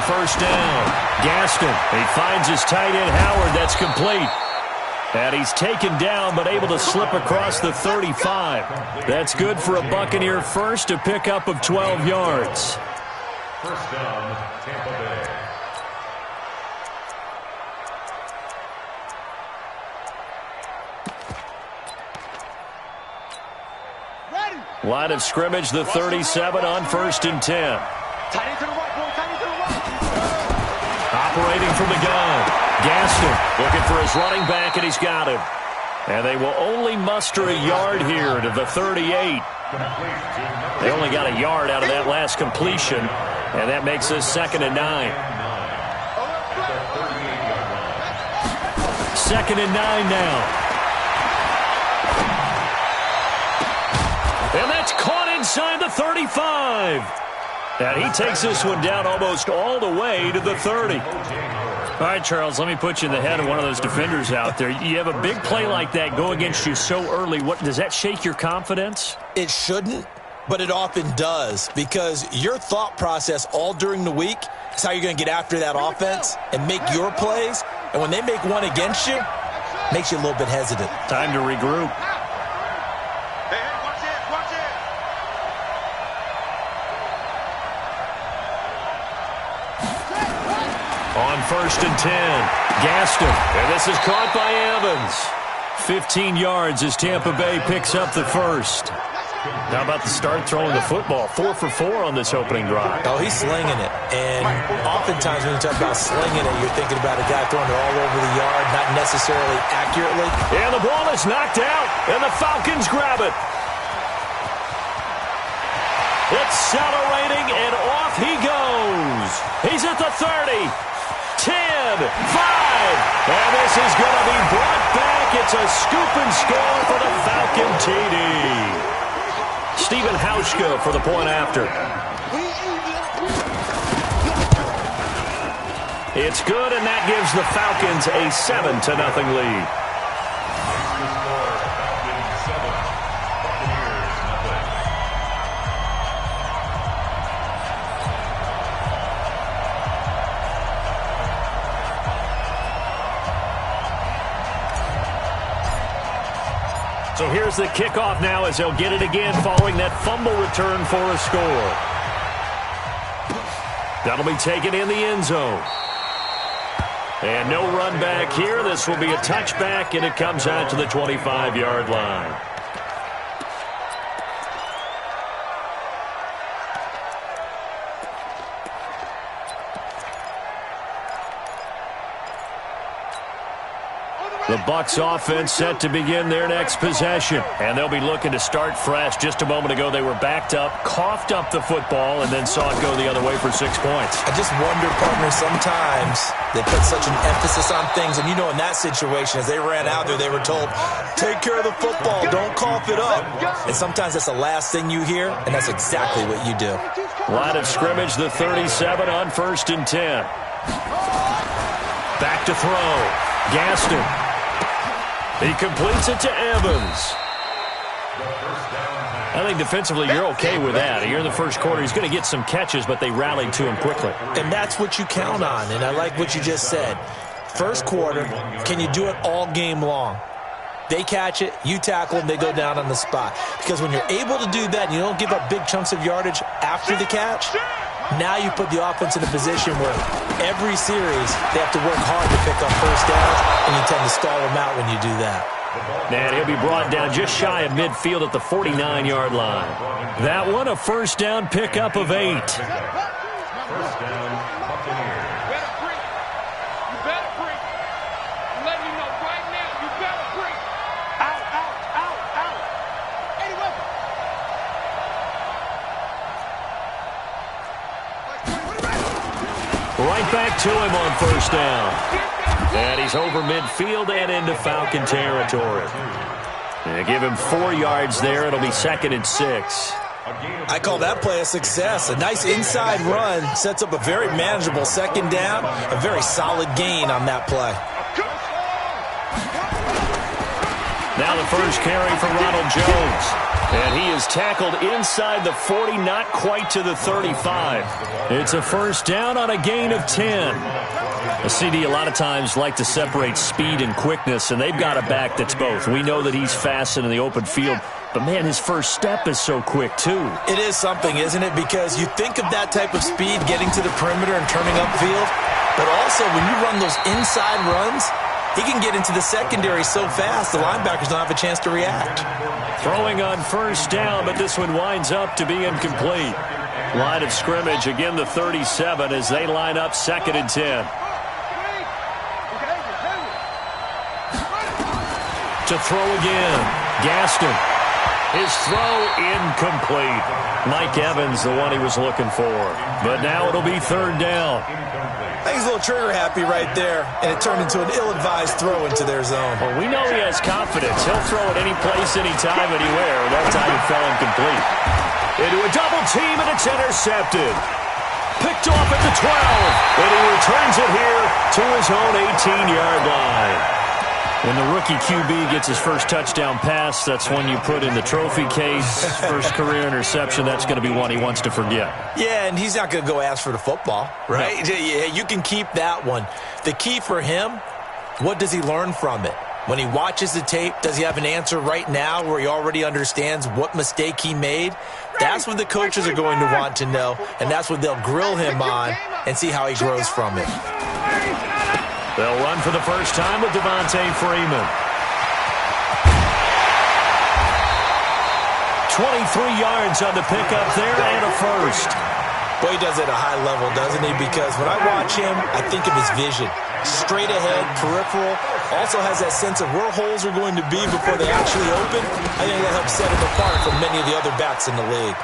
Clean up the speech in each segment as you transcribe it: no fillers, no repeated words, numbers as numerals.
first down. Gaston, he finds his tight end Howard. That's complete. And he's taken down but able to slip across the 35. That's good for a Buccaneer first, a pickup of 12 yards. First down, Tampa Bay. Line of scrimmage, the 37 on 1st and 10. Operating from the gun. Gaston looking for his running back, and he's got him. And they will only muster a yard here to the 38. They only got a yard out of that last completion, and that makes us 2nd and 9. 2nd and 9 now. And that's caught inside the 35. And he takes this one down almost all the way to the 30. All right, Charles, let me put you in the head of one of those defenders out there. You have a big play like that go against you so early. Does that shake your confidence? It shouldn't, but it often does, because your thought process all during the week is how you're going to get after that offense and make your plays. And when they make one against you, it makes you a little bit hesitant. Time to regroup. On 1st and 10, Gaston, and this is caught by Evans. 15 yards as Tampa Bay picks up the first. How about the start throwing the football? 4 for 4 on this opening drive. Oh, he's slinging it. And oftentimes when you talk about slinging it, you're thinking about a guy throwing it all over the yard, not necessarily accurately. And the ball is knocked out, and the Falcons grab it. Accelerating, and off he goes. He's at the 30. 10, 5, and this is going to be brought back. It's a scoop and score for the Falcon TD. Stephen Hauschka for the point after. It's good, and that gives the Falcons a 7-0 lead. So here's the kickoff now as they'll get it again following that fumble return for a score. That'll be taken in the end zone. And no run back here. This will be a touchback, and it comes out to the 25-yard line. The Bucs offense set to begin their next possession. And they'll be looking to start fresh. Just a moment ago, they were backed up, coughed up the football, and then saw it go the other way for 6 points. I just wonder, partner, sometimes they put such an emphasis on things. And, you know, in that situation, as they ran out there, they were told, take care of the football, don't cough it up. And sometimes that's the last thing you hear, and that's exactly what you do. Line of scrimmage, the 37 on 1st and 10. Back to throw. Gaston. He completes it to Evans. I think defensively you're okay with that. Here in the first quarter, he's going to get some catches, but they rallied to him quickly. And that's what you count on, and I like what you just said. First quarter, can you do it all game long? They catch it, you tackle them, they go down on the spot. Because when you're able to do that and you don't give up big chunks of yardage after the catch, now you put the offense in a position where every series they have to work hard to pick up first downs, and you tend to stall them out when you do that. And he'll be brought down just shy of midfield at the 49-yard line. That one, a first down pickup of 8. First down, Buccaneers. You better break. I'm letting you know right now, you better break. Out, out, out, out. Anyway. Right back to him on first down. And he's over midfield and into Falcon territory. And give him 4 yards there. It'll be 2nd and 6. I call that play a success. A nice inside run sets up a very manageable second down. A very solid gain on that play. Now the first carry for Ronald Jones. And he is tackled inside the 40, not quite to the 35. It's a first down on a gain of 10. A CD a lot of times like to separate speed and quickness, and they've got a back that's both. We know that he's fast in the open field, but, man, his first step is so quick, too. It is something, isn't it? Because you think of that type of speed getting to the perimeter and turning upfield, but also when you run those inside runs, he can get into the secondary so fast the linebackers don't have a chance to react. Throwing on first down, but this one winds up to be incomplete. Line of scrimmage, again the 37 as they line up 2nd and 10. To throw again, Gaston. His throw incomplete. Mike Evans, the one he was looking for. But now it'll be 3rd down. I think he's a little trigger happy right there, and it turned into an ill-advised throw into their zone. Well, we know he has confidence. He'll throw it any place, anytime, anywhere. That time it fell incomplete. Into a double team, and it's intercepted. Picked off at the 12, and he returns it here to his own 18-yard line. When the rookie QB gets his first touchdown pass, that's one you put in the trophy case. First career interception, that's going to be one he wants to forget. Yeah, and he's not going to go ask for the football, right? No. Yeah, you can keep that one. The key for him, what does he learn from it? When he watches the tape, does he have an answer right now where he already understands what mistake he made? That's what the coaches are going to want to know, and that's what they'll grill him on and see how he grows from it. They'll run for the first time with Devontae Freeman. 23 yards on the pickup there and a first. Boy, he does it at a high level, doesn't he? Because when I watch him, I think of his vision. Straight ahead, peripheral. Also has that sense of where holes are going to be before they actually open. I think that helps set him apart from many of the other backs in the league.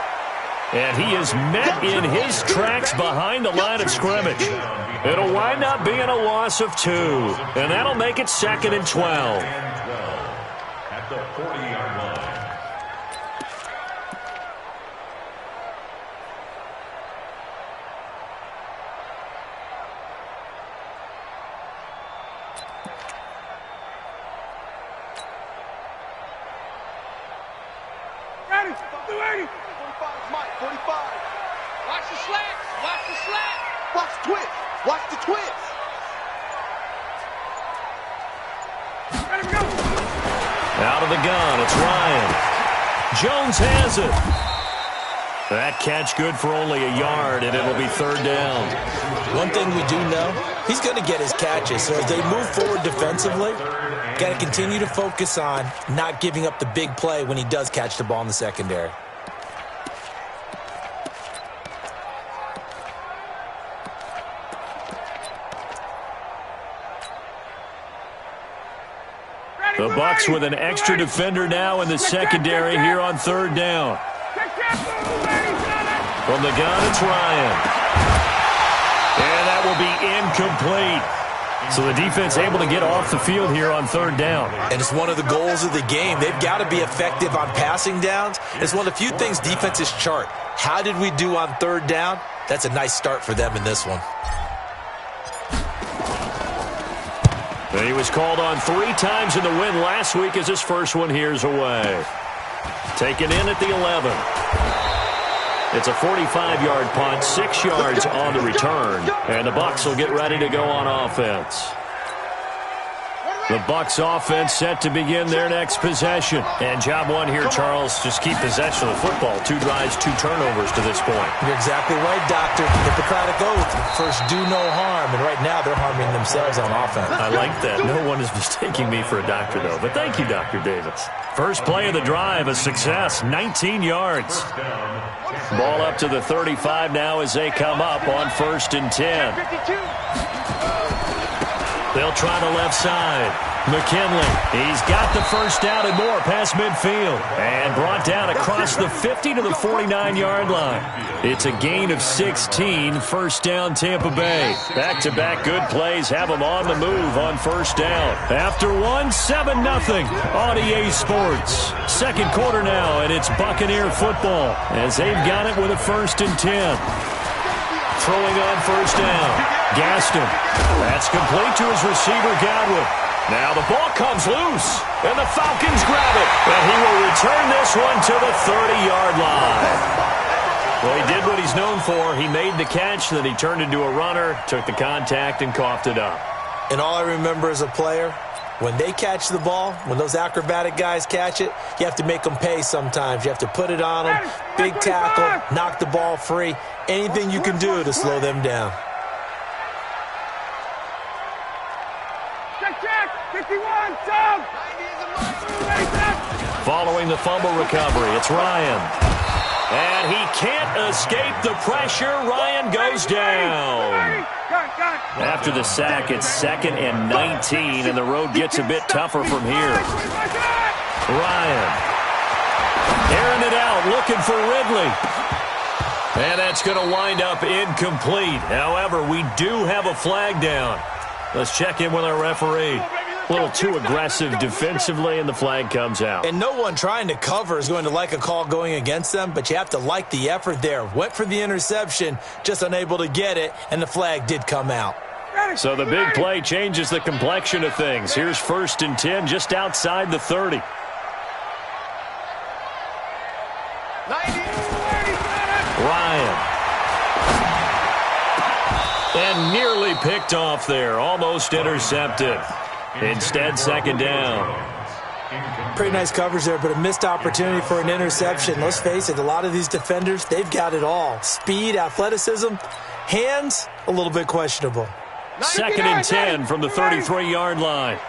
And he is met in his tracks behind the line of scrimmage. It'll wind up being a loss of 2. And that'll make it 2nd and 12. At the 40-yard line. Ready? 280. 45, Mike, 45. Watch the slant. Watch the slant. Watch the twist. Watch the twist. Ready to go. Out of the gun, it's Ryan. Jones has it. That catch good for only a yard, and it'll be 3rd down. One thing we do know, he's going to get his catches. So as they move forward defensively, got to continue to focus on not giving up the big play when he does catch the ball in the secondary. The Bucs with an extra defender now in the secondary here on 3rd down. From the gun, it's Ryan. And that will be incomplete. So the defense able to get off the field here on 3rd down. And it's one of the goals of the game. They've got to be effective on passing downs. It's one of the few things defenses chart. How did we do on 3rd down? That's a nice start for them in this one. He was called on 3 times in the win last week as his first one here's away. Taken in at the 11. It's a 45-yard punt, 6 yards on the return, and the Bucs will get ready to go on offense. The Bucs offense set to begin their next possession. And job one here, Charles, just keep possession of the football. 2 drives, 2 turnovers to this point. You're exactly right, Doctor. Hippocratic oath. First, do no harm. And right now, they're harming themselves on offense. I like that. No one is mistaking me for a doctor, though. But thank you, Dr. Davis. First play of the drive, a success. 19 yards. Ball up to the 35 now as they come up on 1st and 10. They'll try the left side. McKinley, he's got the first down and more past midfield. And brought down across the 50 to the 49-yard line. It's a gain of 16, 1st down Tampa Bay. Back-to-back good plays have them on the move on 1st down. After one, 7-0 on EA Sports. 2nd quarter now, and it's Buccaneer football as they've got it with a 1st and 10. Throwing on 1st down. Gaston. That's complete to his receiver, Godwin. Now the ball comes loose, and the Falcons grab it. And he will return this one to the 30-yard line. Well, he did what he's known for. He made the catch, then he turned into a runner, took the contact, and coughed it up. And all I remember as a player, when they catch the ball, when those acrobatic guys catch it, you have to make them pay sometimes. You have to put it on them, big tackle, knock the ball free, anything you can do to slow them down. Check, 51, Tom. Following the fumble recovery, it's Ryan. And he can't escape the pressure. Ryan goes down. After the sack, it's 2nd and 19, and the road gets a bit tougher from here. Ryan airing it out, looking for Ridley. And that's going to wind up incomplete. However, we do have a flag down. Let's check in with our referee. A little too aggressive defensively, and the flag comes out. And no one trying to cover is going to like a call going against them, but you have to like the effort there. Went for the interception, just unable to get it, and the flag did come out. So the big play changes the complexion of things. Here's 1st and 10 just outside the 30. Ryan. And nearly picked off there. Almost intercepted. Instead, 2nd down. Pretty nice coverage there, but a missed opportunity for an interception. Let's face it, a lot of these defenders, they've got it all. Speed, athleticism, hands, a little bit questionable. 2nd and 10 from the 33-yard line.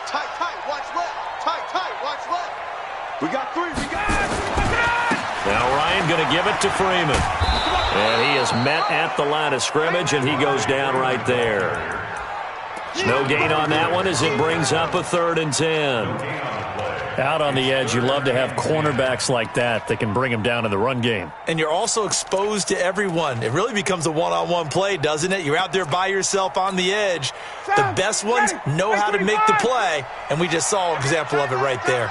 Tight, watch left. Tight, watch left. We got 3, Now Ryan going to give it to Freeman. And he is met at the line of scrimmage, and he goes down right there. No gain on that one as it brings up a 3rd and 10. Out on the edge, you love to have cornerbacks like that can bring them down in the run game. And you're also exposed to everyone. It really becomes a one-on-one play, doesn't it? You're out there by yourself on the edge. The best ones know how to make the play, and we just saw an example of it right there.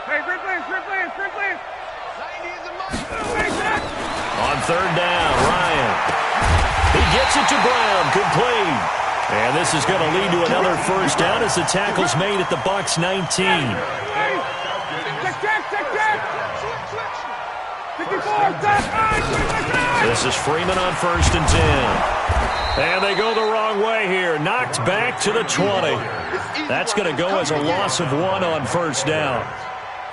Hey, sprint plans. On 3rd down, Ryan. He gets it to Brown, complete. And this is going to lead to another 1st down as the tackle's made at the Bucs 19. This is Freeman on 1st and 10. And they go the wrong way here. Knocked back to the 20. That's going to go as a loss of 1 on 1st down.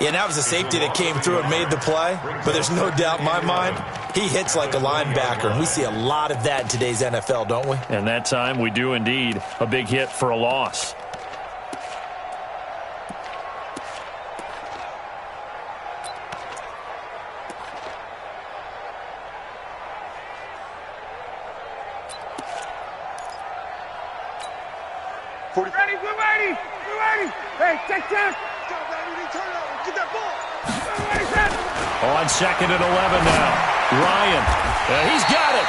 Yeah, and that was a safety that came through and made the play. But there's no doubt in my mind, he hits like a linebacker. And we see a lot of that in today's NFL, don't we? And that time we do indeed. A big hit for a loss. Ready, blue 80. Hey, check. Get that ball. On 2nd and 11 now. Ryan. He's got it.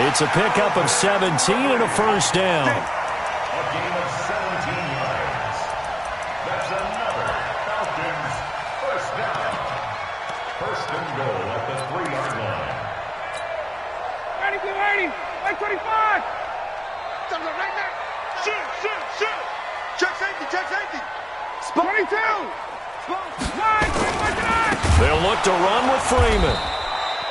It's a pickup of 17 and a 1st down. A gain of 17 yards. That's another Falcons 1st down. 1st and goal at the 3-yard line. Ready, blue 80. 25. Right there. Shoot. Check safety. 22. They'll look to run with Freeman.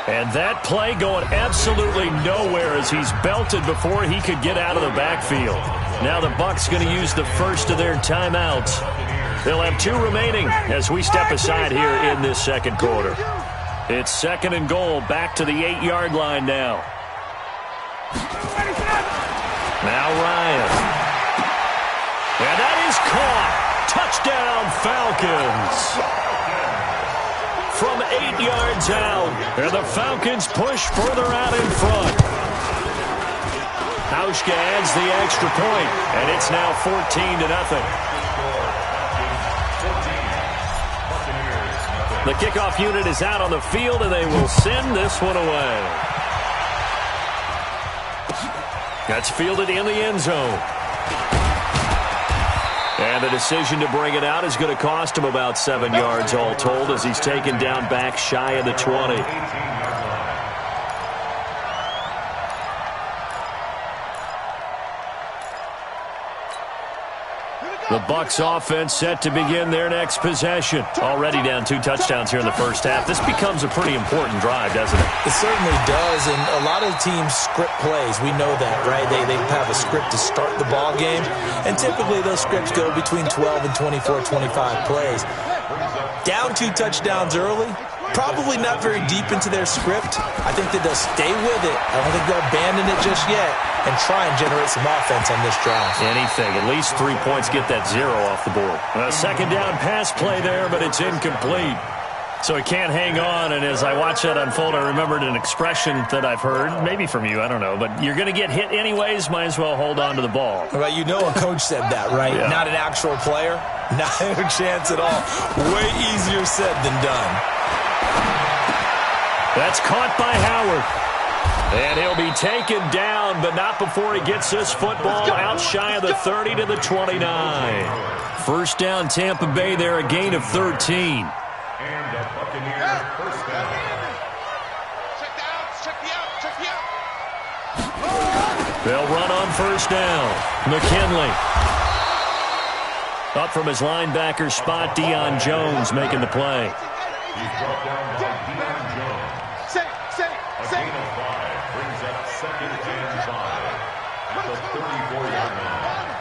And that play going absolutely nowhere as he's belted before he could get out of the backfield. Now the Bucs going to use the first of their timeouts. They'll have 2 remaining as we step aside here in this 2nd quarter. It's 2nd and goal, back to the 8-yard line now. Now Ryan. And that is caught. Touchdown, Falcons. From 8 yards out, and the Falcons push further out in front. Hauschka adds the extra point, and it's now 14-0. The kickoff unit is out on the field, and they will send this one away. That's fielded in the end zone. And the decision to bring it out is going to cost him about 7 yards all told as he's taken down back shy of the 20. The Bucs offense set to begin their next possession. Already down 2 touchdowns here in the first half. This becomes a pretty important drive, doesn't it? It certainly does, and a lot of teams script plays. We know that, right? They have a script to start the ball game, and typically those scripts go between 12 and 24, 25 plays. Down 2 touchdowns early, probably not very deep into their script. I think that they'll stay with it. I don't think they'll abandon it just yet and try and generate some offense on this drive. Anything. At least 3 points, get that 0 off the board. A second down pass play there, but it's incomplete. So he can't hang on, and as I watch that unfold, I remembered an expression that I've heard, maybe from you, I don't know, but you're going to get hit anyways, might as well hold on to the ball. Well, you know a coach said that, right? Yeah. Not an actual player. Not a chance at all. Way easier said than done. That's caught by Howard. And he'll be taken down, but not before he gets this football out shy of the 30 to the 29. First down, Tampa Bay there, a gain of 13. And the Buccaneers first down. Check the out. They'll run on first down. McKinley. Up from his linebacker spot, Deion Jones making the play. He's brought down by Deion Jones. A gain of 5 brings up second and 5 at the 34-yard line.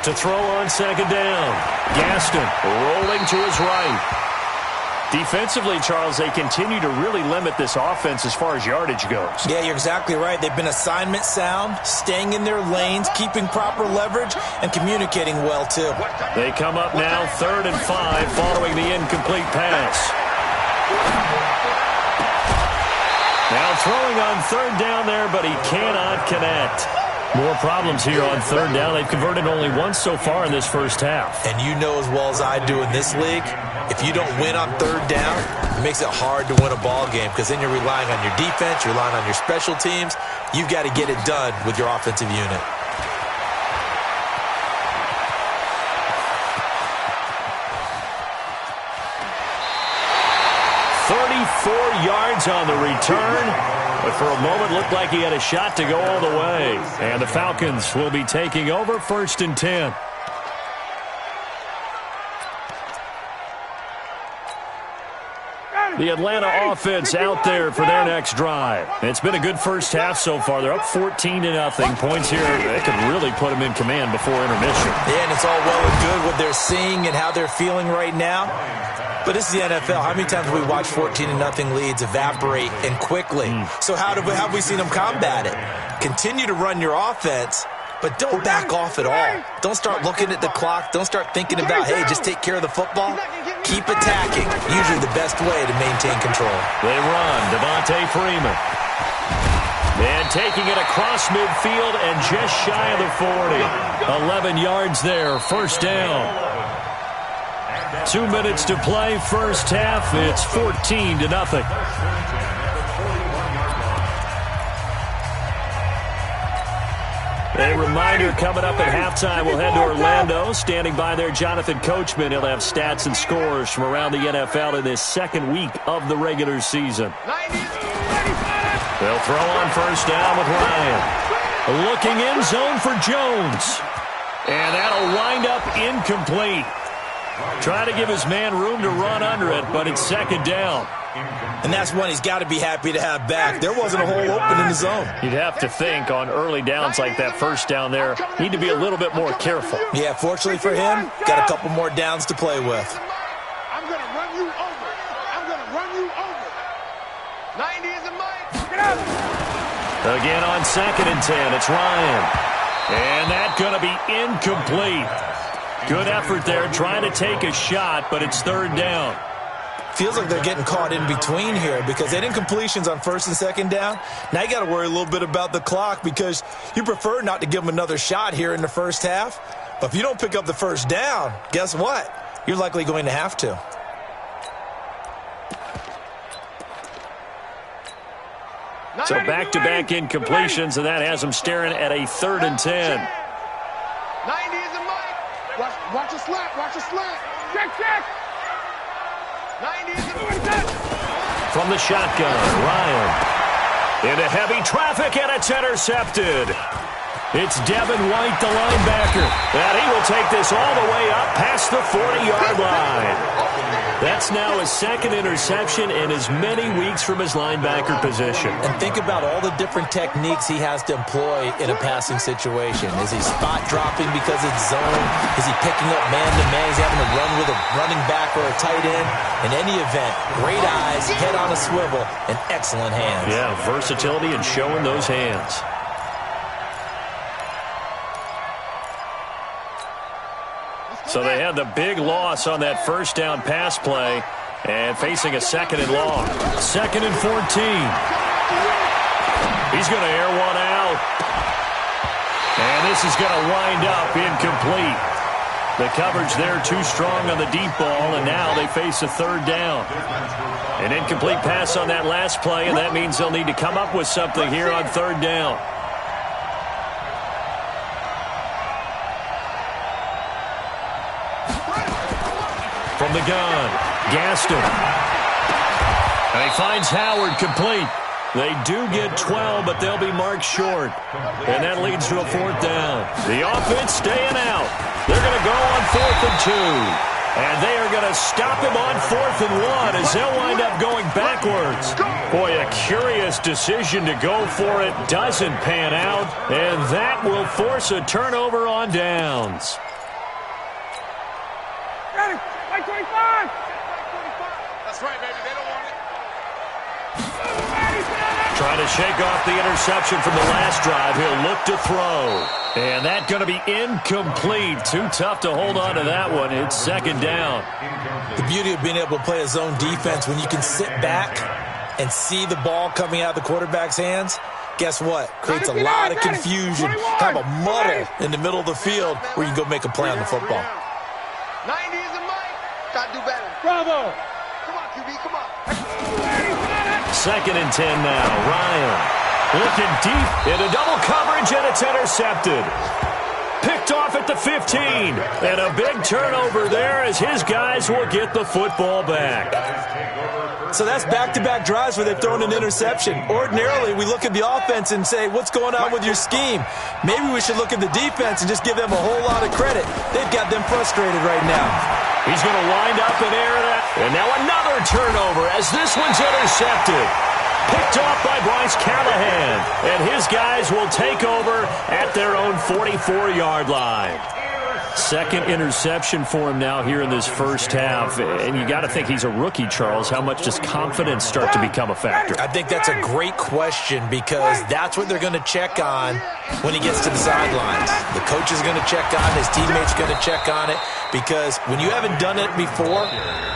To throw on second down. Gaston rolling to his right. Defensively, Charles, they continue to really limit this offense as far as yardage goes. Yeah, you're exactly right. They've been assignment sound, staying in their lanes, keeping proper leverage, and communicating well, too. They come up now, 3rd and 5, following the incomplete pass. Now throwing on 3rd down there, but he cannot connect. More problems here on 3rd down. They've converted only once so far in this first half. And you know as well as I do in this league, if you don't win on 3rd down, it makes it hard to win a ball game because then you're relying on your defense, you're relying on your special teams. You've got to get it done with your offensive unit. Yards on the return, but for a moment looked like he had a shot to go all the way. And the Falcons will be taking over 1st and 10. The Atlanta offense out there for their next drive. It's been a good first half so far. They're up 14-0. Points here, they could really put them in command before intermission. Yeah, and it's all well and good what they're seeing and how they're feeling right now. But this is the NFL. How many times have we watched 14-0 leads evaporate and quickly? So how have we seen them combat it? Continue to run your offense, but don't back off at all. Don't start looking at the clock. Don't start thinking about, hey, just take care of the football. Keep attacking. Usually the best way to maintain control. They run. Devontae Freeman. And taking it across midfield and just shy of the 40. 11 yards there. First down. 2 minutes to play, first half. It's 14-0. A reminder coming up at halftime, we'll head to Orlando. Standing by there, Jonathan Coachman. He'll have stats and scores from around the NFL in this second week of the regular season. They'll throw on first down with Ryan. Looking in zone for Jones. And that'll wind up incomplete. Trying to give his man room to run under it, but it's second down. And that's one he's got to be happy to have back. There wasn't a hole open in the zone. You'd have to think on early downs like that first down there, need to be a little bit more careful. Yeah, fortunately for him, got a couple more downs to play with. I'm going to run you over. I'm going to run you over. 90 is a mic. Get out. Again on 2nd and 10, it's Ryan. And that's going to be incomplete. Good effort there, trying to take a shot, but it's 3rd down. Feels like they're getting caught in between here because they did incompletions on 1st and 2nd down. Now you got to worry a little bit about the clock because you prefer not to give them another shot here in the first half. But if you don't pick up the first down, guess what? You're likely going to have to. So back-to-back incompletions, and that has them staring at a 3rd and 10. 90 is a mic. Watch a slant. Watch a slant. Check. 90 is a mic. From the shotgun, Ryan. Into heavy traffic, and it's intercepted. It's Devin White, the linebacker, and he will take this all the way up past the 40-yard line. That's now his second interception in as many weeks from his linebacker position. And think about all the different techniques he has to employ in a passing situation. Is he spot dropping because it's zone? Is he picking up man-to-man? Is he having to run with a running back or a tight end? In any event, great eyes, head on a swivel, and excellent hands. Yeah, versatility and showing those hands. So they had the big loss on that first down pass play and facing a second and long. 2nd and 14. He's going to air one out. And this is going to wind up incomplete. The coverage there too strong on the deep ball, and now they face a third down. An incomplete pass on that last play, and that means they'll need to come up with something here on third down. From the gun, Gaston. And he finds Howard complete. They do get 12, but they'll be marked short. And that leads to a fourth down. The offense staying out. They're going to go on 4th and 2. And they are going to stop him on 4th and 1 as they'll wind up going backwards. Boy, a curious decision to go for it. Doesn't pan out. And that will force a turnover on downs. Ready? 25! That's right, baby. They don't want it. Trying to shake off the interception from the last drive. He'll look to throw. And that's going to be incomplete. Too tough to hold on to that one. It's second down. The beauty of being able to play a zone defense when you can sit back and see the ball coming out of the quarterback's hands, guess what? Creates a lot of confusion, kind of a muddle in the middle of the field where you can go make a play on the football. 90 is a mic. Gotta do better. Bravo! Come on, QB, come on. 2nd and 10 now. Ryan looking deep into double coverage, and it's intercepted. Picked off at the 15. And a big turnover there as his guys will get the football back. So that's back-to-back drives where they've thrown an interception. Ordinarily, we look at the offense and say, what's going on with your scheme? Maybe we should look at the defense and just give them a whole lot of credit. They've got them frustrated right now. He's going to wind up and air it out. And now another turnover as this one's intercepted. Picked off by Bryce Callahan. And his guys will take over at their own 44-yard line. Second interception for him now here in this first half. And you got to think he's a rookie, Charles. How much does confidence start to become a factor? I think that's a great question because that's what they're going to check on when he gets to the sidelines. The coach is going to check on it. His teammates are going to check on it because when you haven't done it before,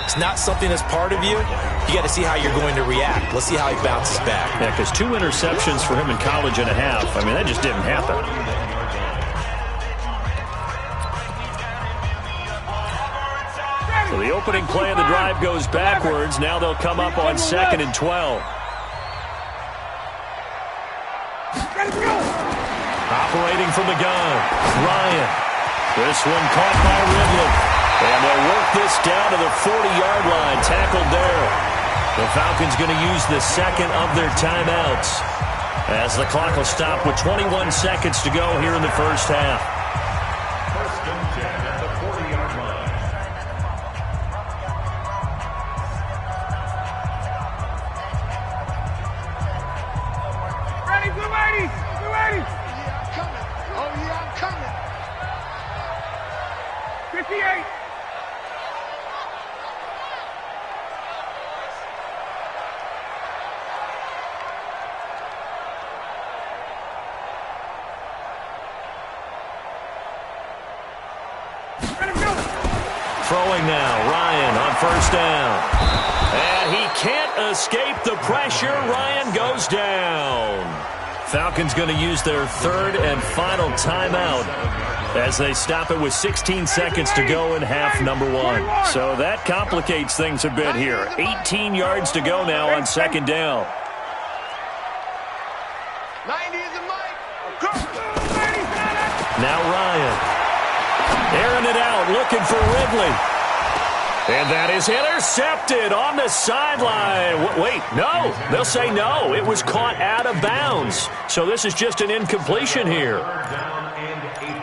it's not something that's part of you. You got to see how you're going to react. Let's see how he bounces back. Yeah, because 2 interceptions for him in college and a half. I mean, that just didn't happen. So the opening play of the drive goes backwards. Now they'll come up on 2nd and 12. Operating from the gun, Ryan. This one caught by Ridley. And they'll work this down to the 40-yard line. Tackled there. The Falcons going to use the second of their timeouts as the clock will stop with 21 seconds to go here in the first half. 1st and 10 at the 40-yard line. Ready, 280! 280! Yeah, I'm coming. Oh, yeah, I'm coming. 58! Throwing now, Ryan on 1st down. And he can't escape the pressure. Ryan goes down. Falcons going to use their 3rd and final timeout as they stop it with 16 seconds to go in half number 1. So that complicates things a bit here. 18 yards to go now on 2nd down. 90 is a mic. Now Ryan. Airing it out, looking for Ridley. And that is intercepted on the sideline. Wait, no. They'll say no. It was caught out of bounds. So this is just an incompletion here. Third down and 18.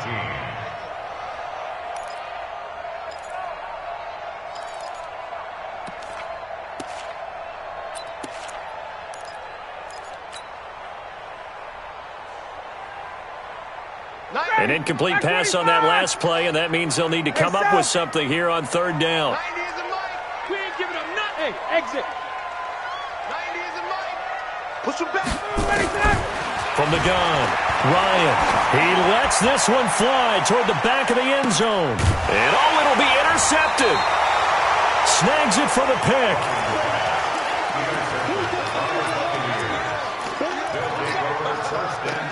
An incomplete pass on that last play, and that means they'll need to come up with something here on third down. 90 is a mic. We ain't giving up nothing. Hey, exit. 90 is a mic. Push him back. Ready, set. From the gun, Ryan. He lets this one fly toward the back of the end zone. And oh, it'll be intercepted. Snags it for the pick.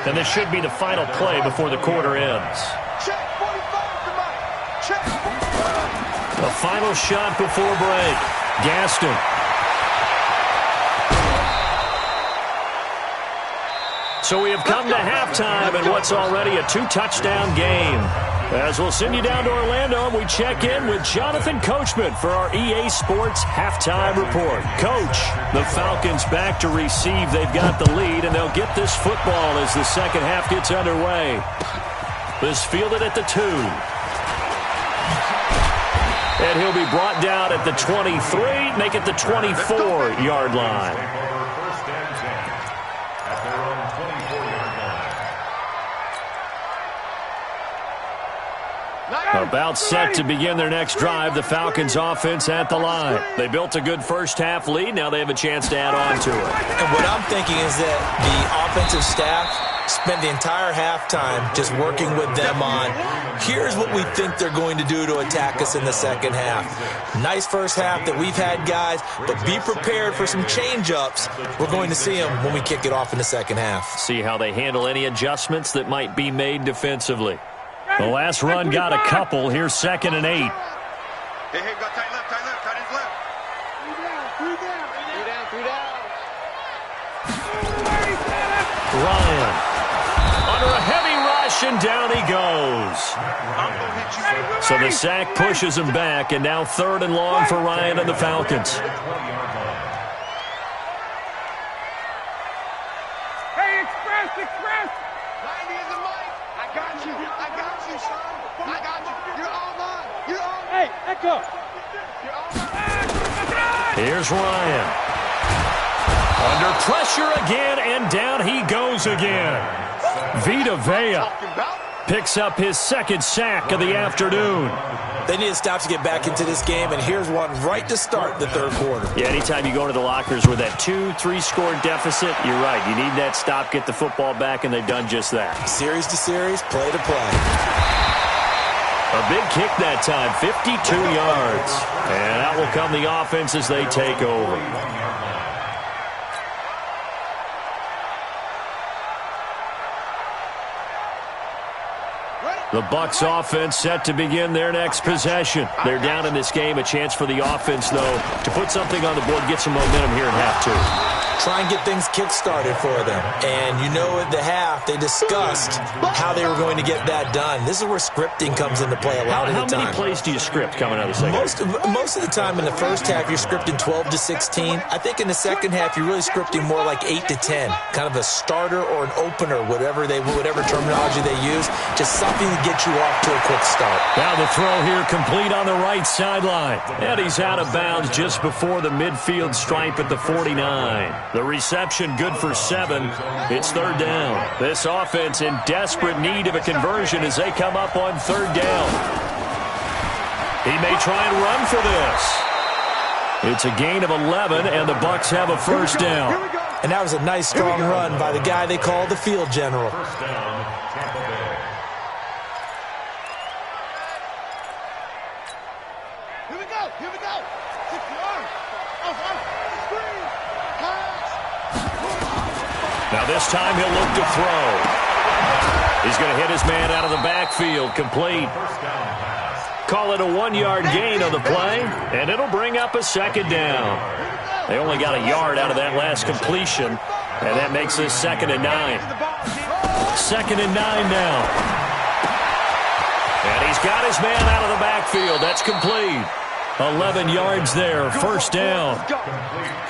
And this should be the final play before the quarter ends. Check 45 to Mike. Check 45. A final shot before break. Gaston. So we have come to halftime in what's already a 2-touchdown game. As we'll send you down to Orlando, and we check in with Jonathan Coachman for our EA Sports Halftime Report. Coach, the Falcons back to receive. They've got the lead, and they'll get this football as the second half gets underway. This fielded at the 2. And he'll be brought down at the 23, make it the 24-yard line. First and 10 at their own 24-yard line. About set to begin their next drive, the Falcons offense at the line. They built a good first-half lead. Now they have a chance to add on to it. And what I'm thinking is that the offensive staff spent the entire halftime just working with them on, here's what we think they're going to do to attack us in the second half. Nice first half that we've had, guys, but be prepared for some change-ups. We're going to see them when we kick it off in the second half. See how they handle any adjustments that might be made defensively. The last run got a couple. Here's 2nd and 8. Hey, go tight left, tight ends left. 3 down. Ryan. Under a heavy rush, and down he goes. I'm going to hit you. So the sack pushes him back, and now 3rd and long for Ryan and the Falcons. Hey, express. 90 is a mic. I got you, son. I got you. You're all mine. You're all mine. Hey, echo. You're all mine. Here's Ryan. Under pressure again, and down he goes again. Vita Vea Talking about. picks up his 2nd sack of the afternoon. They need to stop to get back into this game, and here's one right to start the third quarter. Yeah, anytime you go into the lockers with that 2-3 score deficit, you're right. You need that stop, get the football back, and they've done just that. Series to series, play to play. A big kick that time, 52 yards. And out will come the offense as they take over. The Bucs offense set to begin their next possession. They're down in this game. A chance for the offense, though, to put something on the board, get some momentum here in half 2. Try and get things kick-started for them. And you know at the half, they discussed how they were going to get that done. This is where scripting comes into play a lot of the time. How many plays do you script coming out of the second half? Most of the time in the first half, you're scripting 12 to 16. I think in the second half, you're really scripting more like 8 to 10. Kind of a starter or an opener, whatever terminology they use. Just something to get you off to a quick start. Now the throw here complete on the right sideline. And he's out of bounds just before the midfield stripe at the 49. The reception good for 7. It's 3rd down. This offense in desperate need of a conversion as they come up on 3rd down. He may try and run for this. It's a gain of 11, and the Bucs have a 1st down. And that was a nice, strong run by the guy they call the field general. First down, Tampa Bay. Here we go. 6 yards. Screen. Pass. Now this time he'll look to throw. He's going to hit his man out of the backfield, complete. First down pass. Call it a 1-yard gain on the play, and it'll bring up a 2nd down. They only got a yard out of that last completion, and that makes this 2nd and 9. 2nd and 9 now. And he's got his man out of the backfield. That's complete. 11 yards there, first down.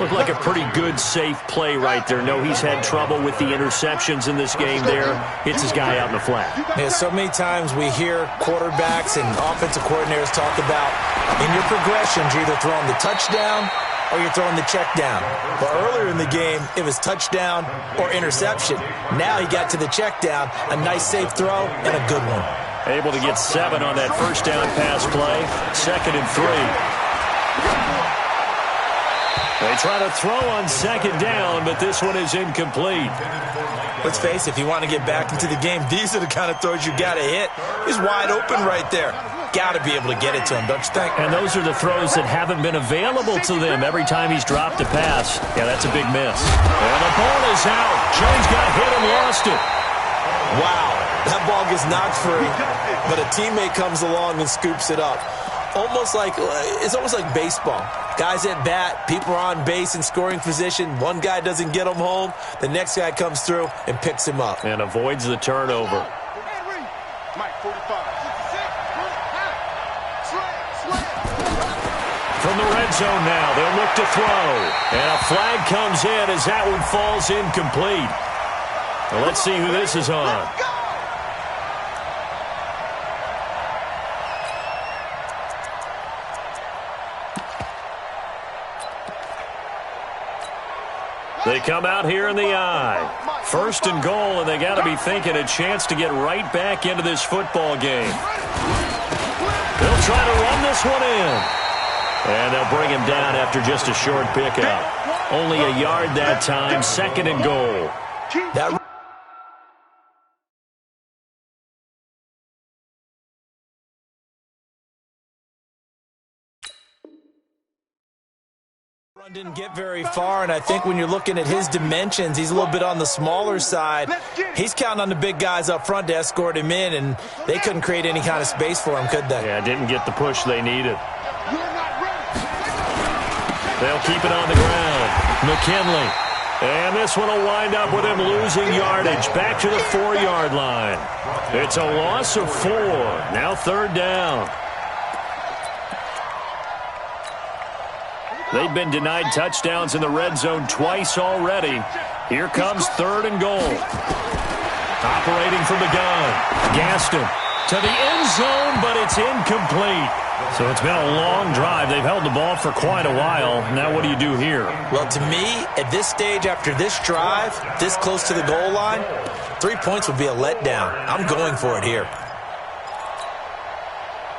Looked like a pretty good, safe play right there. No, he's had trouble with the interceptions in this game there. Hits his guy out in the flat. Yeah, so many times we hear quarterbacks and offensive coordinators talk about in your progressions, you're either throwing the touchdown or you're throwing the check down. But earlier in the game, it was touchdown or interception. Now he got to the check down, a nice safe throw, and a good one. Able to get 7 on that first down pass play. 2nd and 3. They try to throw on 2nd down, but this one is incomplete. Let's face it, if you want to get back into the game, these are the kind of throws you got to hit. He's wide open right there. Got to be able to get it to him, don't you think? And those are the throws that haven't been available to them every time he's dropped a pass. Yeah, that's a big miss. And the ball is out. Jones got hit and lost it. Wow, that ball gets knocked free, but a teammate comes along and scoops it up. It's almost like baseball. Guys at bat, people are on base in scoring position. One guy doesn't get him home. The next guy comes through and picks him up. And avoids the turnover. From the red zone now, they'll look to throw. And a flag comes in as that one falls incomplete. Well, let's see who this is on. They come out here in the eye. 1st and goal, and they got to be thinking a chance to get right back into this football game. They'll try to run this one in. And they'll bring him down after just a short pickup. Only a yard that time, 2nd and goal. That run didn't get very far, and I think when you're looking at his dimensions, he's a little bit on the smaller side. He's counting on the big guys up front to escort him in, and they couldn't create any kind of space for him, could they? Yeah, didn't get the push they needed. They'll keep it on the ground. McKinley. And this one will wind up with him losing yardage back to the 4-yard line. It's a loss of 4. Now 3rd down. They've been denied touchdowns in the red zone twice already. Here comes 3rd and goal. Operating from the gun. Gaston to the end zone, but it's incomplete. So it's been a long drive. They've held the ball for quite a while. Now what do you do here? Well, to me, at this stage, after this drive, this close to the goal line, 3 points would be a letdown. I'm going for it here.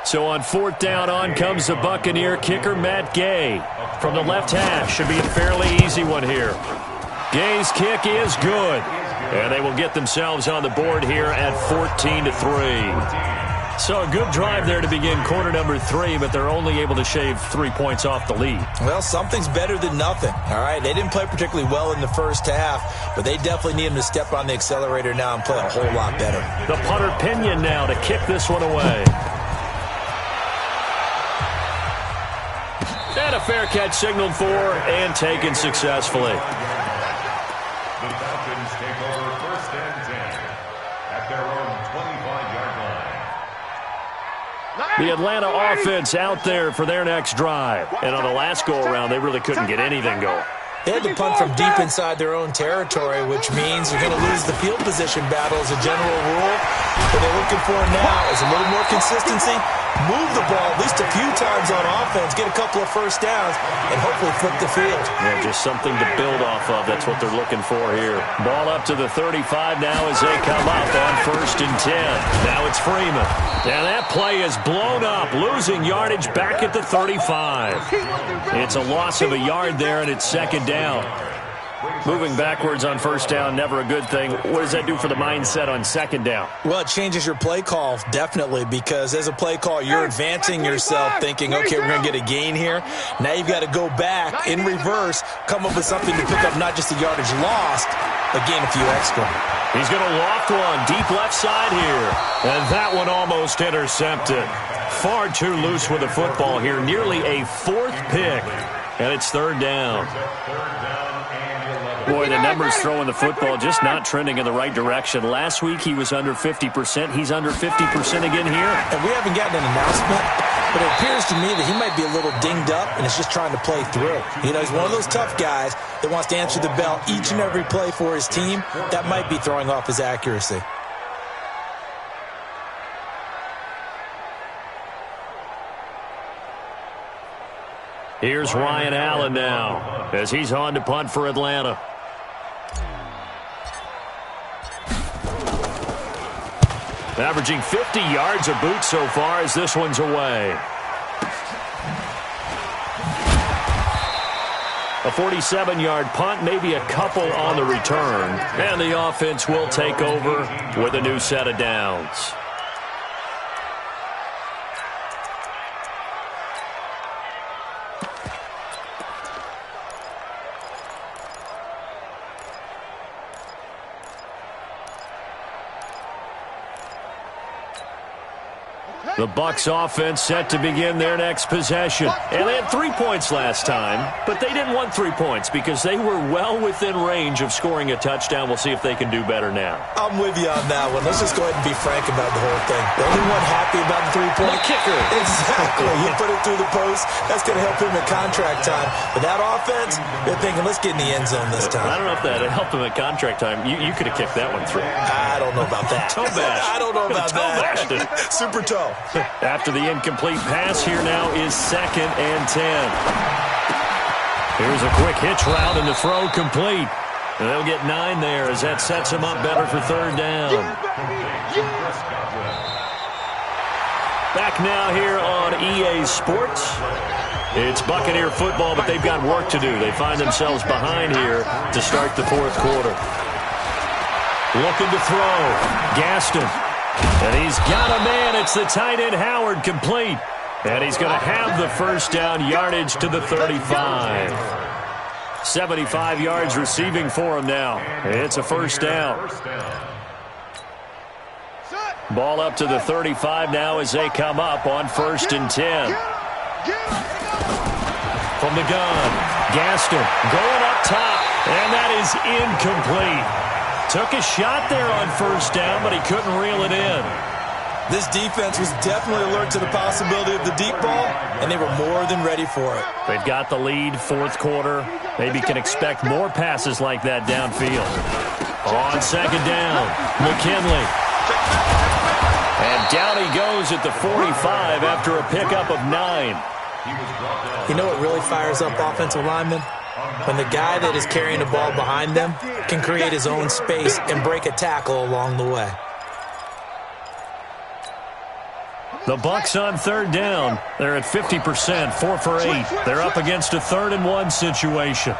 So on 4th down, on comes the Buccaneer kicker, Matt Gay. From the left hash, should be a fairly easy one here. Gay's kick is good. And they will get themselves on the board here at 14-3. So a good drive there to begin quarter number 3, but they're only able to shave 3 points off the lead. Well, something's better than nothing, all right? They didn't play particularly well in the first half, but they definitely need them to step on the accelerator now and play a whole lot better. The punter Pinion now to kick this one away. And a fair catch signaled for and taken successfully. The Falcons take over 1st and 10 at their own 25-yard line. The Atlanta offense out there for their next drive. And on the last go-around, they really couldn't get anything going. They had to punt from deep inside their own territory, which means you're going to lose the field position battle as a general rule. What they're looking for now is a little more consistency, move the ball at least a few times on offense, get a couple of first downs, and hopefully flip the field. Yeah, just something to build off of. That's what they're looking for here. Ball up to the 35 now as they come up on 1st and 10. Now it's Freeman. Now that play is blown up, losing yardage back at the 35. It's a loss of a yard there, and it's 2nd down. Moving backwards on 1st down, never a good thing. What does that do for the mindset on 2nd down? Well, it changes your play call, definitely, because as a play call, you're advancing yourself thinking, okay, we're going to get a gain here. Now you've got to go back in reverse, come up with something to pick up not just the yardage lost, but gain a few extra. He's going to loft one deep left side here. And that one almost intercepted. Far too loose with the football here. Nearly a 4th pick. And it's 3rd down. Boy, the numbers throwing the football just not trending in the right direction. Last week he was under 50%. He's under 50% again here. And we haven't gotten an announcement but it appears to me that he might be a little dinged up and is just trying to play through. You know, he's one of those tough guys that wants to answer the bell each and every play for his team. That might be throwing off his accuracy. Here's Ryan Allen now as he's on to punt for Atlanta. Averaging 50 yards a boot so far as this one's away. A 47-yard punt, maybe a couple on the return. And the offense will take over with a new set of downs. The Bucs offense set to begin their next possession. And they had 3 points last time, but they didn't want 3 points because they were well within range of scoring a touchdown. We'll see if they can do better now. I'm with you on that one. Let's just go ahead and be frank about the whole thing. The only one happy about the 3-point kicker. Exactly. He put it through the post. That's going to help him at contract time. But that offense, they're thinking, let's get in the end zone this time. I don't know if that helped him at contract time. You could have kicked that one through. I don't know about that. Toe bash. I don't know about toe that. Bashed it. Super toe. After the incomplete pass, here now is 2nd and 10. Here's a quick hitch route and the throw complete. And they'll get 9 there as that sets them up better for 3rd down. Back now here on EA Sports. It's Buccaneer football, but they've got work to do. They find themselves behind here to start the 4th quarter. Looking to throw. Gaston. And he's got a man. It's the tight end Howard, complete. And he's going to have the 1st down, yardage to the 35. 75 yards receiving for him now. It's a 1st down. Ball up to the 35 now as they come up on 1st and 10. From the gun, Gaston going up top, and that is incomplete. Took a shot there on 1st down, but he couldn't reel it in. This defense was definitely alert to the possibility of the deep ball, and they were more than ready for it. They've got the lead, 4th quarter. Maybe can expect more passes like that downfield. On 2nd down, McKinley. And down he goes at the 45 after a pickup of 9. You know what really fires up offensive linemen? When the guy that is carrying the ball behind them can create his own space and break a tackle along the way. The Bucs on 3rd down. They're at 50%, 4 for 8. They're up against a 3rd and 1 situation.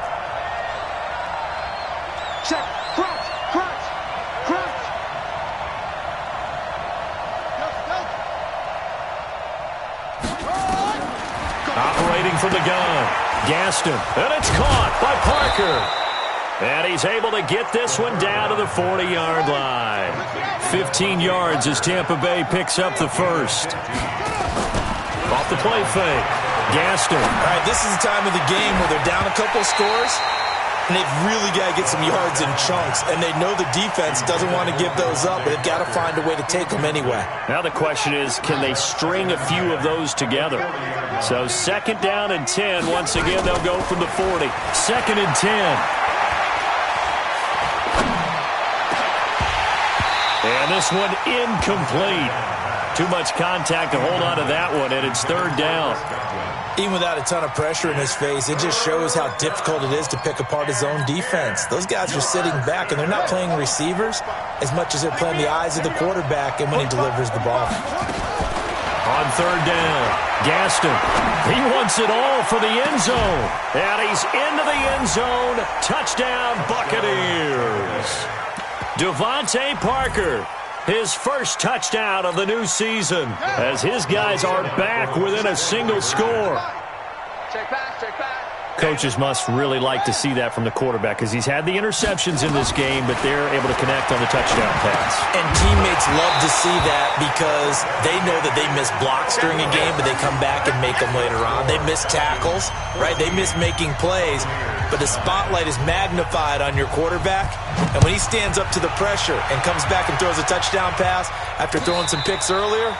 Check. Crunch. Operating from the gun. Gaston, and it's caught by Parker. And he's able to get this one down to the 40-yard line. 15 yards as Tampa Bay picks up the 1st. Off the play fake. Gaston. All right, this is the time of the game where they're down a couple scores, and they've really got to get some yards in chunks, and they know the defense doesn't want to give those up, but they've got to find a way to take them anyway. Now the question is, can they string a few of those together? So 2nd down and 10. Once again, they'll go from the 40. 2nd and 10. And this one incomplete. Too much contact to hold on to that one, and it's 3rd down. Even without a ton of pressure in his face, it just shows how difficult it is to pick apart his own defense. Those guys are sitting back, and they're not playing receivers as much as they're playing the eyes of the quarterback and when he delivers the ball. On 3rd down, Gaston. He wants it all for the end zone. And he's into the end zone. Touchdown, Buccaneers. Devontae Parker, his 1st touchdown of the new season, as his guys are back within a single score. Check back. Coaches must really like to see that from the quarterback because he's had the interceptions in this game, but they're able to connect on the touchdown pass. And teammates love to see that because they know that they miss blocks during a game, but they come back and make them later on. They miss tackles, right? They miss making plays, but the spotlight is magnified on your quarterback, and when he stands up to the pressure and comes back and throws a touchdown pass after throwing some picks earlier,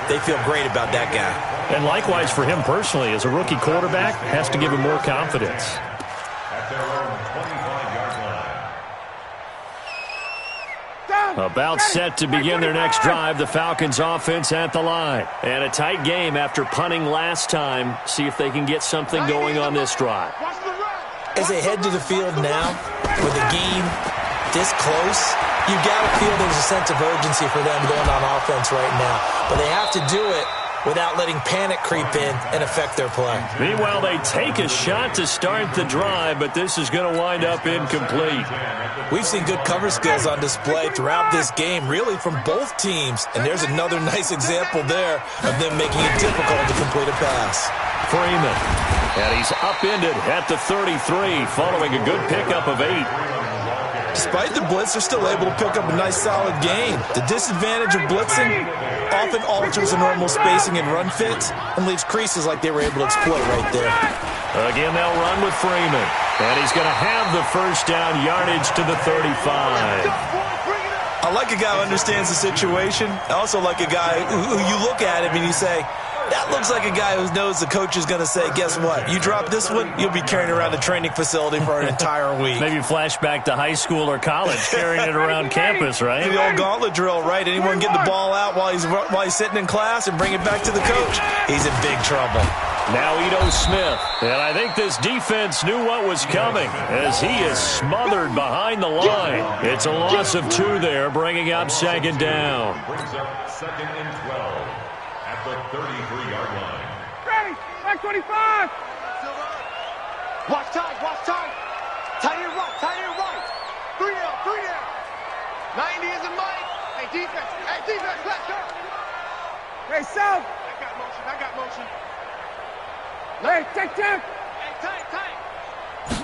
They feel great about that guy. And likewise for him personally, as a rookie quarterback, has to give him more confidence. At their own 25-yard line. About set to begin their next drive, the Falcons offense at the line. And a tight game after punting last time. See if they can get something going on this drive. As they head to the field now, with the game this close, you got to feel there's a sense of urgency for them going on offense right now. But they have to do it without letting panic creep in and affect their play. Meanwhile, they take a shot to start the drive, but this is going to wind up incomplete. We've seen good cover skills on display throughout this game, really from both teams. And there's another nice example there of them making it difficult to complete a pass. Freeman, and he's upended at the 33 following a good pickup of 8. Despite the blitz, they're still able to pick up a nice solid gain. The disadvantage of blitzing often alters the normal spacing and run fits and leaves creases like they were able to exploit right there. Again, they'll run with Freeman, and he's going to have the first down, yardage to the 35. I like a guy who understands the situation. I also like a guy who you look at him and you say, that looks like a guy who knows the coach is going to say, guess what? You drop this one, you'll be carrying around the training facility for an entire week. Maybe flashback to high school or college, carrying it around campus, right? The old gauntlet drill, right? Anyone get the ball out while he's sitting in class and bring it back to the coach? He's in big trouble. Now Ito Smith, and I think this defense knew what was coming as he is smothered behind the line. It's a loss of 2 there, bringing up second down. Brings up second and 12 at the 33-yard line. Ready, back 25. Watch tight, watch tight. Tight end right, tight end right. 3 down. 90 is a mic. Hey, defense, let's go. Hey, South. I got motion. Hey, take. Hey, tight.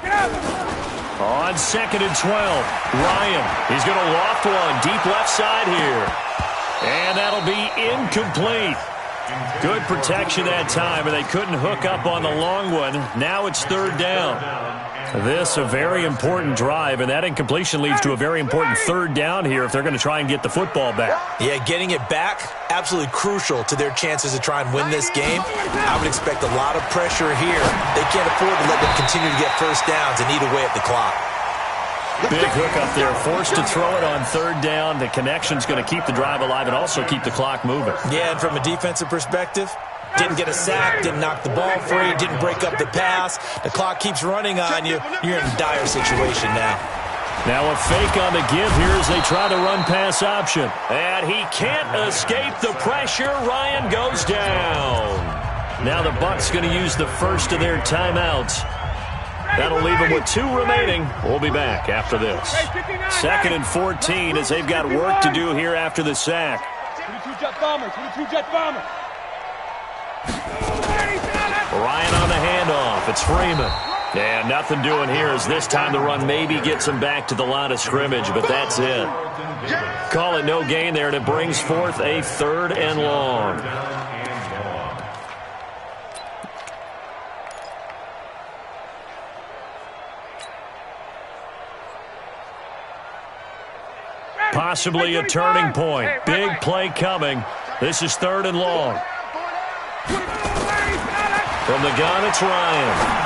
Get out. On second and 12, Ryan, he's going to loft one deep left side here. And that'll be incomplete. Good protection that time, and they couldn't hook up on the long one. Now it's third down. This a very important drive, and that incompletion leads to a very important third down here if they're going to try and get the football back. Yeah, getting it back, absolutely crucial to their chances to try and win this game. I would expect a lot of pressure here. They can't afford to let them continue to get first downs and eat away at the clock. Big hookup there, forced to throw it on third down. The connection's going to keep the drive alive and also keep the clock moving. Yeah, and from a defensive perspective, didn't get a sack, didn't knock the ball free, didn't break up the pass. The clock keeps running on you. You're in a dire situation now. Now a fake on the give here as they try to run pass option. And he can't escape the pressure. Ryan goes down. Now the Bucs going to use the first of their timeouts. That'll leave them with 2 remaining. We'll be back after this. Second and 14 as they've got work to do here after the sack. 22 jet bombers. Ryan on the handoff. It's Freeman. And nothing doing here as this time the run maybe gets him back to the line of scrimmage, but that's it. Call it no gain there, and it brings forth a 3rd and long. Possibly a turning point. Big play coming. This is 3rd and long. From the gun, it's Ryan.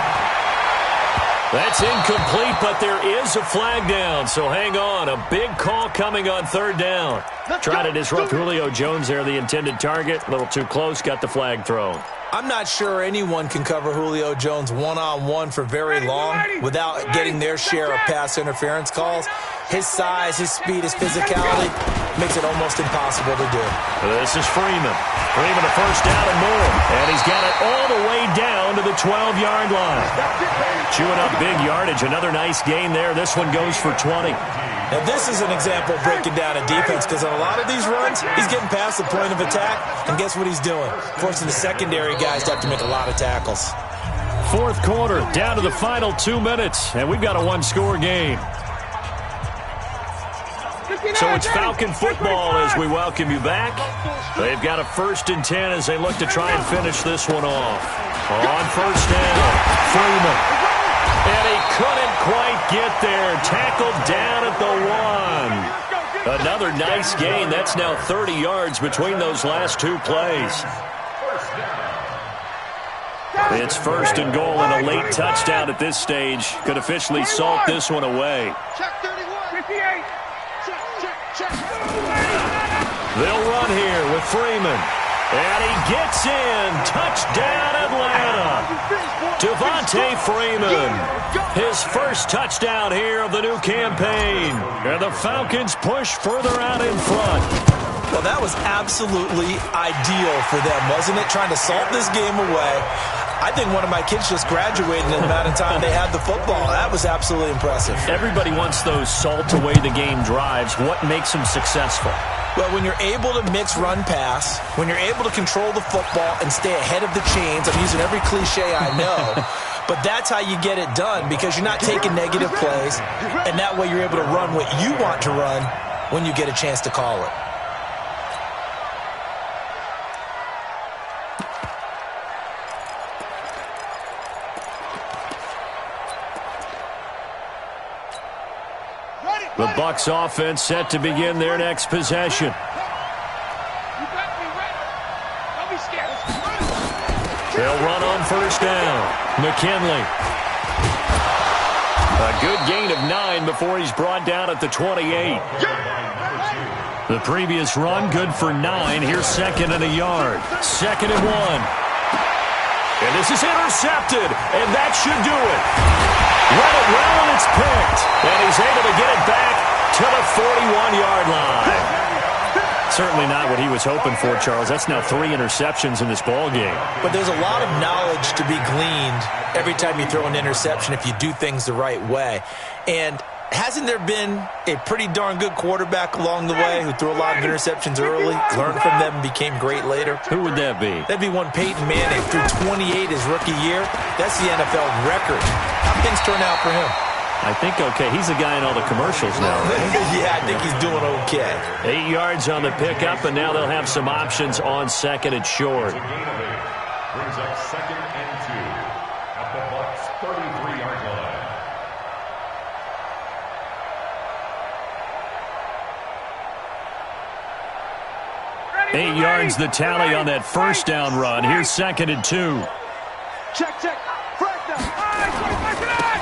That's incomplete, but there is a flag down, so hang on. A big call coming on 3rd down. Trying to disrupt Julio Jones there, the intended target. A little too close, got the flag thrown. I'm not sure anyone can cover Julio Jones one-on-one for very long without getting their share of pass interference calls. His size, his speed, his physicality makes it almost impossible to do. This is Freeman. Freeman a first down and more. And he's got it all the way down to the 12-yard line. Chewing up big yardage. Another nice gain there. This one goes for 20. Now, this is an example of breaking down a defense because on a lot of these runs, he's getting past the point of attack, and guess what he's doing? Forcing the secondary guys to have to make a lot of tackles. 4th quarter, down to the final 2 minutes, and we've got a 1-score game. So it's Falcon football as we welcome you back. They've got a 1st and 10 as they look to try and finish this one off. On 1st down, Freeman. And he couldn't quite get there. Tackled down at the 1. Another nice gain. That's now 30 yards between those last two plays. It's first and goal, and a late touchdown at this stage could officially salt this one away. Check 31. 58. Check. They'll run here with Freeman. And he gets in. Touchdown, Atlanta. Devontae Freeman. His first touchdown here of the new campaign. And the Falcons push further out in front. Well, that was absolutely ideal for them, wasn't it? Trying to salt this game away. I think one of my kids just graduated in the amount of time they had the football. That was absolutely impressive. Everybody wants those salt away the game drives. What makes them successful? Well, when you're able to mix run-pass, when you're able to control the football and stay ahead of the chains, I'm using every cliche I know, but that's how you get it done because you're not taking negative plays, and that way you're able to run what you want to run when you get a chance to call it. The Bucs offense set to begin their next possession. You got me ready. Don't be scared. They'll run on first down. McKinley. A good gain of 9 before he's brought down at the 28. The previous run, good for 9. Here's second and a yard. 2nd and 1. And this is intercepted, and that should do it. Read it well, and it's picked. And he's able to get it back to the 41-yard line. Certainly not what he was hoping for, Charles. That's now 3 interceptions in this ball game. But there's a lot of knowledge to be gleaned every time you throw an interception if you do things the right way. And hasn't there been a pretty darn good quarterback along the way who threw a lot of interceptions early, learned from them, and became great later? Who would that be? That'd be one Peyton Manning. Threw 28 his rookie year. That's the NFL record. How things turn out for him? I think okay. He's the guy in all the commercials now, right? Yeah, I think he's doing okay. 8 yards on the pickup, and now they'll have some options on second and short. Brings up 2nd and 2 at the Bucs 33-yard line. Ready, 8 yards the tally on that first down run. Here's 2nd and 2. Check.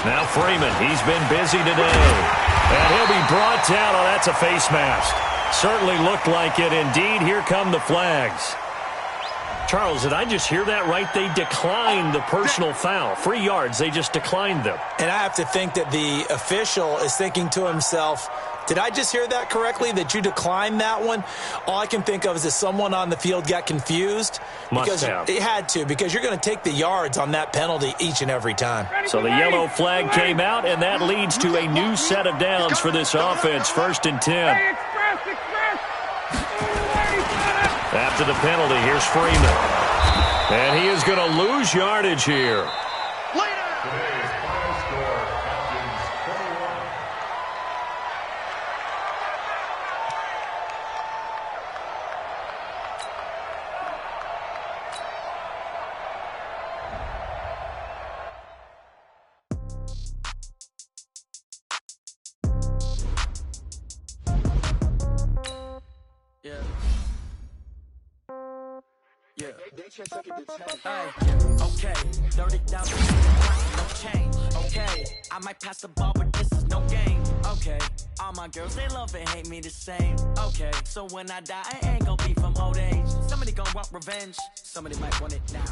Now Freeman, he's been busy today. And he'll be brought down. Oh, that's a face mask. Certainly looked like it. Indeed, here come the flags. Charles, did I just hear that right? They declined the personal foul. 3 yards, they just declined them. And I have to think that the official is thinking to himself, did I just hear that correctly, that you declined that one? All I can think of is that someone on the field got confused. Must have. It had to, because you're going to take the yards on that penalty each and every time. So the yellow flag came out, and that leads to a new set of downs for this offense. 1st and 10. After the penalty, here's Freeman. And he is going to lose yardage here. Today's final score, Falcons 21. Hey, okay, 30,000, no change. Okay, I might pass the ball, but this is no game. Okay, all my girls, they love and hate me the same. Okay, so when I die, I ain't gon' be from old age. Somebody gon' want revenge, somebody might want it now.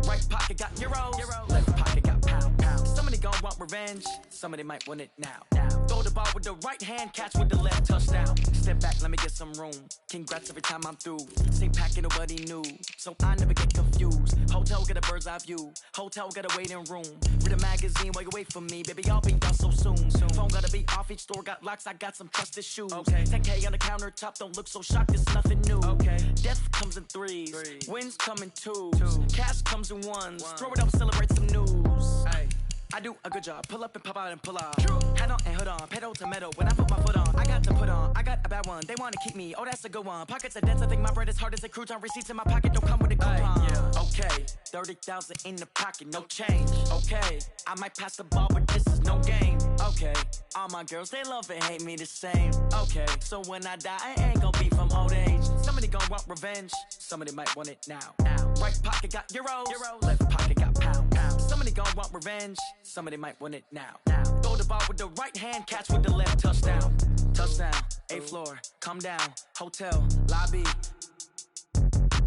Right pocket got euros, left pocket got pound. Somebody gon' want revenge, somebody might want it now. Throw the ball with the right hand, catch with the left, touchdown. Step back, let me get some room. Congrats every time I'm through. Same packet, nobody knew, so I never get confused. Hotel get a bird's eye view. Hotel get a waiting room. Read a magazine while you wait for me. Baby, I'll be down so soon. Phone gotta be off. Each store got locks. I got some trusted shoes. Okay. 10K on the countertop. Don't look so shocked. It's nothing new. Okay. Death comes in threes. Wins come in twos. Cash comes in ones. Throw it up, celebrate some news. Hey. I do a good job. Pull up and pop out and pull out. Head on and hood on. Pedal to metal. When I put my foot on, I got to put on. I got a bad one. They want to keep me. Oh, that's a good one. Pockets are dense. I think my bread is hard as a crouton. Receipts in my pocket don't come with a coupon. Okay. 30,000 in the pocket. No change. Okay. I might pass the ball, but this is no game. Okay. all my girls, they love and hate me the same. Okay, so when I die, I ain't gonna be from old age. Somebody gon' want revenge, somebody might want it now. Right pocket got euros, left pocket got pound. Somebody gon' want revenge, somebody might want it now. Throw the ball with the right hand, catch with the left, touchdown. Touchdown, 8th floor, come down, hotel, lobby.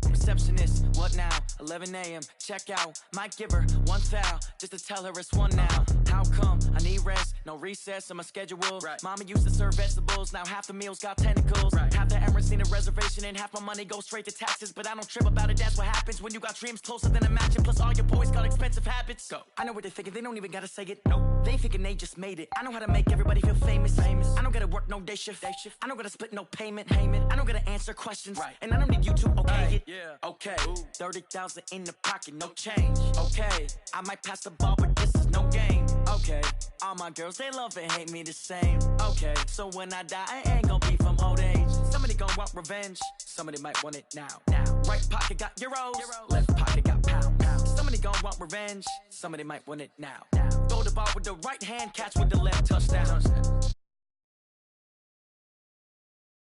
Receptionist, what now? 11 a.m. Check out. Might give her one foul just to tell her it's one now. How come? I need rest, no recess in my schedule. Right. Mama used to serve vegetables, now half the meals got tentacles. Right. Half the Emirates seen a reservation and half my money goes straight to taxes. But I don't trip about it, that's what happens when you got dreams closer than a match. And plus all your boys got expensive habits. Go. I know what they're thinking, they don't even gotta say it. No, they thinking they just made it. I know how to make everybody feel famous. I don't gotta work no day shift. I don't gotta split no payment. I don't gotta answer questions. Right. And I don't need you to okay it. Yeah. Okay, 30,000 in the pocket, no change. Okay, I might pass the ball, but this is no game. Okay, all my girls, they love and hate me the same. Okay, so when I die, I ain't gonna be from old age. Somebody gon' want revenge, somebody might want it now. Right pocket got euros, left pocket got pound. Somebody gon' want revenge, somebody might want it now. Throw the ball with the right hand, catch with the left, touchdown.